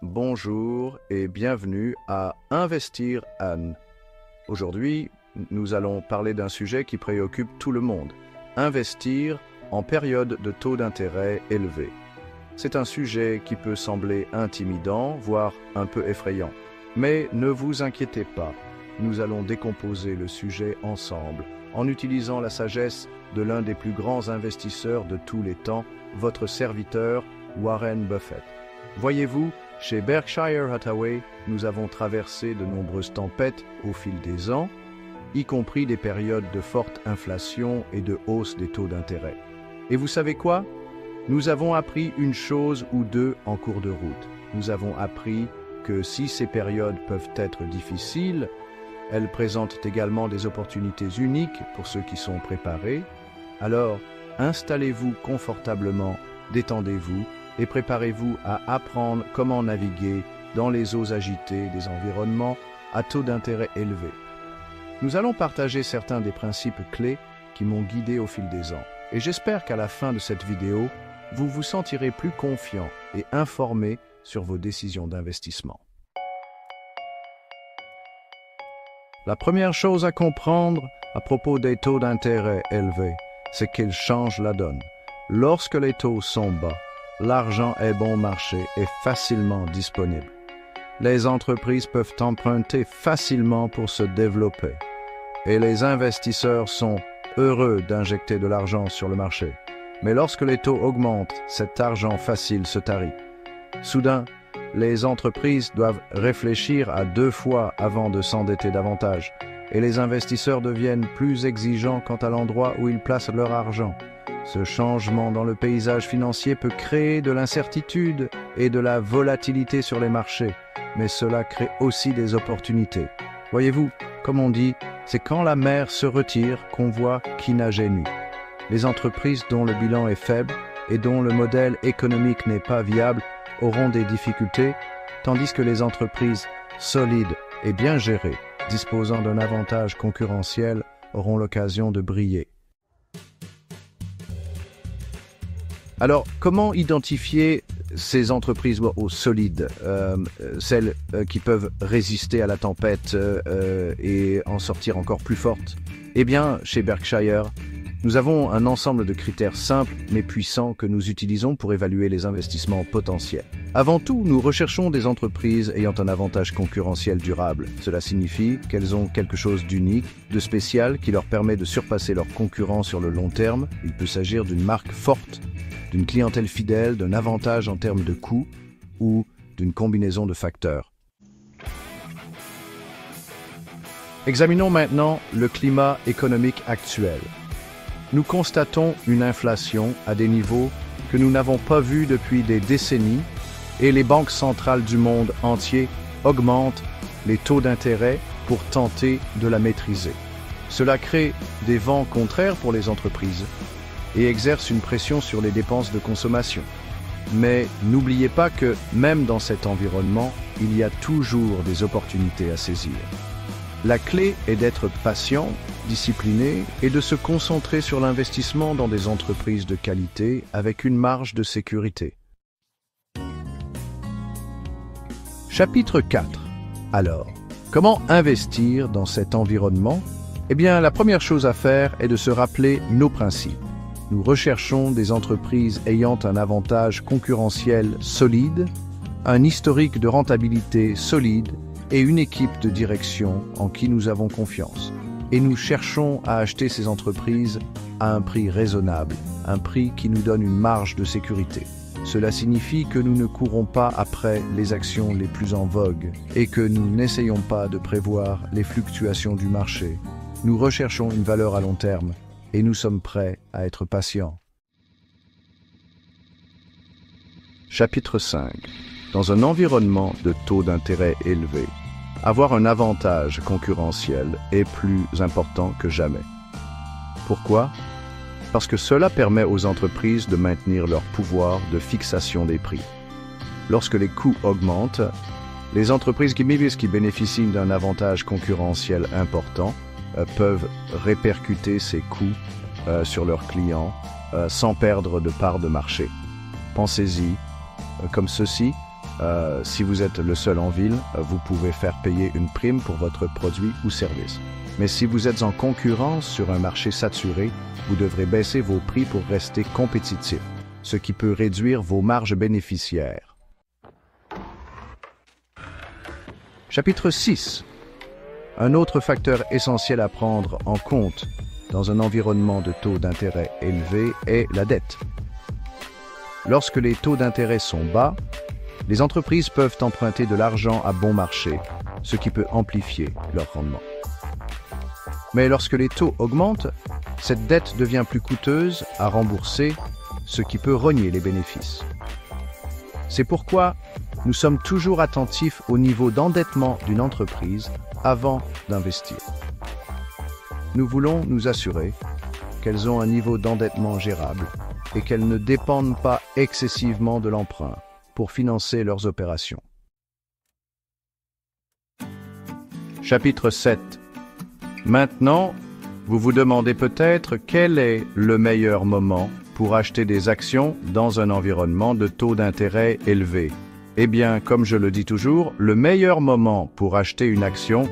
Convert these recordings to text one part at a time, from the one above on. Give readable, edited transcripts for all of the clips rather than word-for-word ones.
Bonjour et bienvenue à Investir Anne. Aujourd'hui, nous allons parler d'un sujet qui préoccupe tout le monde. Investir en période de taux d'intérêt élevés. C'est un sujet qui peut sembler intimidant, voire un peu effrayant. Mais ne vous inquiétez pas, nous allons décomposer le sujet ensemble en utilisant la sagesse de l'un des plus grands investisseurs de tous les temps, votre serviteur Warren Buffett. Voyez-vous, chez Berkshire Hathaway, nous avons traversé de nombreuses tempêtes au fil des ans, y compris des périodes de forte inflation et de hausse des taux d'intérêt. Et vous savez quoi? Nous avons appris une chose ou deux en cours de route. Nous avons appris que si ces périodes peuvent être difficiles, elles présentent également des opportunités uniques pour ceux qui sont préparés. Alors, installez-vous confortablement, détendez-vous et préparez-vous à apprendre comment naviguer dans les eaux agitées des environnements à taux d'intérêt élevés. Nous allons partager certains des principes clés qui m'ont guidé au fil des ans. Et j'espère qu'à la fin de cette vidéo, vous vous sentirez plus confiant et informé sur vos décisions d'investissement. La première chose à comprendre à propos des taux d'intérêt élevés, c'est qu'ils changent la donne. Lorsque les taux sont bas, l'argent est bon marché et facilement disponible. Les entreprises peuvent emprunter facilement pour se développer. Et les investisseurs sont heureux d'injecter de l'argent sur le marché. Mais lorsque les taux augmentent, cet argent facile se tarit. Soudain, les entreprises doivent réfléchir à 2 fois avant de s'endetter davantage. Et les investisseurs deviennent plus exigeants quant à l'endroit où ils placent leur argent. Ce changement dans le paysage financier peut créer de l'incertitude et de la volatilité sur les marchés, mais cela crée aussi des opportunités. Voyez-vous, comme on dit, c'est quand la mer se retire qu'on voit qui nageait nu. Les entreprises dont le bilan est faible et dont le modèle économique n'est pas viable auront des difficultés, tandis que les entreprises solides et bien gérées, disposant d'un avantage concurrentiel, auront l'occasion de briller. Alors, comment identifier ces entreprises solides, celles qui peuvent résister à la tempête et en sortir encore plus fortes? Eh bien, chez Berkshire, nous avons un ensemble de critères simples mais puissants que nous utilisons pour évaluer les investissements potentiels. Avant tout, nous recherchons des entreprises ayant un avantage concurrentiel durable. Cela signifie qu'elles ont quelque chose d'unique, de spécial, qui leur permet de surpasser leurs concurrents sur le long terme. Il peut s'agir d'une marque forte, d'une clientèle fidèle, d'un avantage en termes de coûts ou d'une combinaison de facteurs. Examinons maintenant le climat économique actuel. Nous constatons une inflation à des niveaux que nous n'avons pas vus depuis des décennies et les banques centrales du monde entier augmentent les taux d'intérêt pour tenter de la maîtriser. Cela crée des vents contraires pour les entreprises et exerce une pression sur les dépenses de consommation. Mais n'oubliez pas que, même dans cet environnement, il y a toujours des opportunités à saisir. La clé est d'être patient, discipliné et de se concentrer sur l'investissement dans des entreprises de qualité avec une marge de sécurité. Chapitre 4. Alors, comment investir dans cet environnement? Eh bien, la première chose à faire est de se rappeler nos principes. Nous recherchons des entreprises ayant un avantage concurrentiel solide, un historique de rentabilité solide et une équipe de direction en qui nous avons confiance. Et nous cherchons à acheter ces entreprises à un prix raisonnable, un prix qui nous donne une marge de sécurité. Cela signifie que nous ne courons pas après les actions les plus en vogue et que nous n'essayons pas de prévoir les fluctuations du marché. Nous recherchons une valeur à long terme et nous sommes prêts à être patients. Chapitre 5. Dans un environnement de taux d'intérêt élevés, avoir un avantage concurrentiel est plus important que jamais. Pourquoi? Parce que cela permet aux entreprises de maintenir leur pouvoir de fixation des prix. Lorsque les coûts augmentent, les entreprises qui bénéficient d'un avantage concurrentiel important peuvent répercuter ces coûts sur leurs clients sans perdre de part de marché. Pensez-y comme ceci. Si vous êtes le seul en ville, vous pouvez faire payer une prime pour votre produit ou service. Mais si vous êtes en concurrence sur un marché saturé, vous devrez baisser vos prix pour rester compétitif, ce qui peut réduire vos marges bénéficiaires. Chapitre 6. Un autre facteur essentiel à prendre en compte dans un environnement de taux d'intérêt élevé est la dette. Lorsque les taux d'intérêt sont bas, les entreprises peuvent emprunter de l'argent à bon marché, ce qui peut amplifier leur rendement. Mais lorsque les taux augmentent, cette dette devient plus coûteuse à rembourser, ce qui peut rogner les bénéfices. C'est pourquoi nous sommes toujours attentifs au niveau d'endettement d'une entreprise avant d'investir. Nous voulons nous assurer qu'elles ont un niveau d'endettement gérable et qu'elles ne dépendent pas excessivement de l'emprunt pour financer leurs opérations. Chapitre 7. Maintenant, vous vous demandez peut-être quel est le meilleur moment pour acheter des actions dans un environnement de taux d'intérêt élevé. Eh bien, comme je le dis toujours, le meilleur moment pour acheter une action,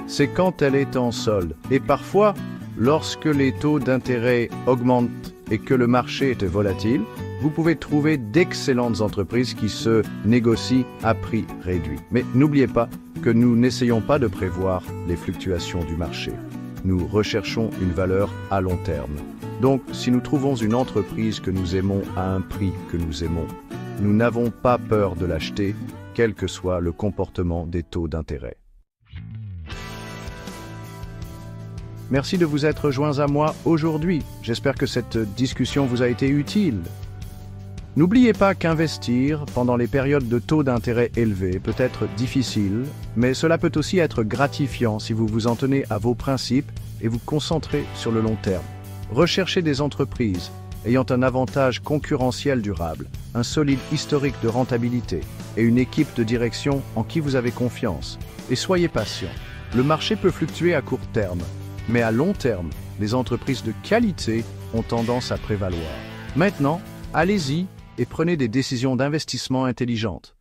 c'est quand elle est en solde. Et parfois, lorsque les taux d'intérêt augmentent et que le marché est volatile, vous pouvez trouver d'excellentes entreprises qui se négocient à prix réduit. Mais n'oubliez pas que nous n'essayons pas de prévoir les fluctuations du marché. Nous recherchons une valeur à long terme. Donc, si nous trouvons une entreprise que nous aimons à un prix que nous aimons, nous n'avons pas peur de l'acheter, quel que soit le comportement des taux d'intérêt. Merci de vous être joints à moi aujourd'hui. J'espère que cette discussion vous a été utile. N'oubliez pas qu'investir pendant les périodes de taux d'intérêt élevés peut être difficile, mais cela peut aussi être gratifiant si vous vous en tenez à vos principes et vous concentrez sur le long terme. Recherchez des entreprises ayant un avantage concurrentiel durable, un solide historique de rentabilité et une équipe de direction en qui vous avez confiance. Et soyez patient. Le marché peut fluctuer à court terme, mais à long terme, les entreprises de qualité ont tendance à prévaloir. Maintenant, allez-y et prenez des décisions d'investissement intelligentes.